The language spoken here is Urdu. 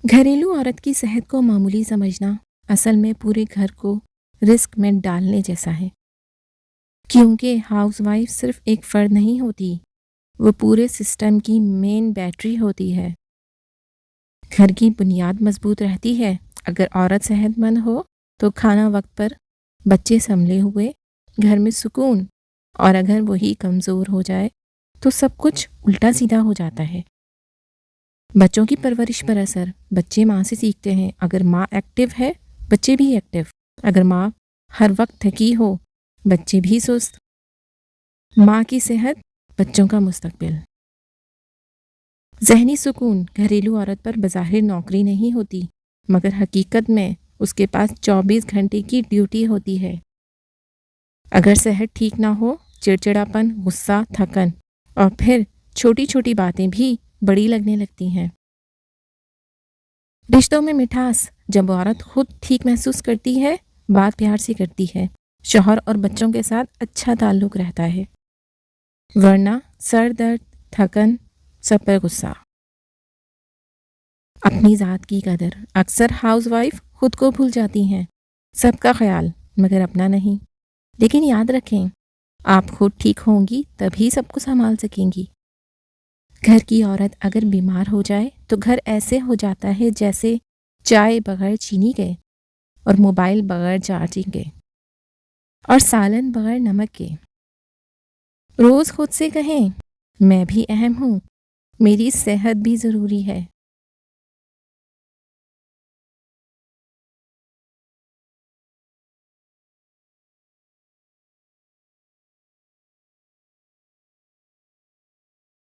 گھریلو عورت کی صحت کو معمولی سمجھنا اصل میں پورے گھر کو رسک میں ڈالنے جیسا ہے، کیونکہ ہاؤس وائف صرف ایک فرد نہیں ہوتی، وہ پورے سسٹم کی مین بیٹری ہوتی ہے۔ گھر کی بنیاد مضبوط رہتی ہے اگر عورت صحت مند ہو تو کھانا وقت پر، بچے سنبھلے ہوئے، گھر میں سکون، اور اگر وہی کمزور ہو جائے تو سب کچھ الٹا سیدھا ہو جاتا ہے۔ بچوں کی پرورش پر اثر، بچے ماں سے سیکھتے ہیں، اگر ماں ایکٹیو ہے بچے بھی ایکٹیو، اگر ماں ہر وقت تھکی ہو بچے بھی سست۔ ماں کی صحت، بچوں کا مستقبل۔ ذہنی سکون، گھریلو عورت پر بظاہر نوکری نہیں ہوتی مگر حقیقت میں اس کے پاس 24 گھنٹے کی ڈیوٹی ہوتی ہے۔ اگر صحت ٹھیک نہ ہو، چڑچڑاپن، غصہ، تھکن، اور پھر چھوٹی چھوٹی باتیں بھی بڑی لگنے لگتی ہیں۔ رشتوں میں مٹھاس، جب عورت خود ٹھیک محسوس کرتی ہے، بات پیار سے کرتی ہے، شوہر اور بچوں کے ساتھ اچھا تعلق رہتا ہے، ورنہ سر درد، تھکن، سب پر غصہ۔ اپنی ذات کی قدر، اکثر ہاؤس وائف خود کو بھول جاتی ہیں، سب کا خیال مگر اپنا نہیں۔ لیکن یاد رکھیں، آپ خود ٹھیک ہوں گی تبھی سب کو سنبھال سکیں گی۔ گھر کی عورت اگر بیمار ہو جائے تو گھر ایسے ہو جاتا ہے جیسے چائے بغیر چینی کے، اور موبائل بغیر چارجنگ کے، اور سالن بغیر نمک کے۔ روز خود سے کہیں، میں بھی اہم ہوں، میری صحت بھی ضروری ہے۔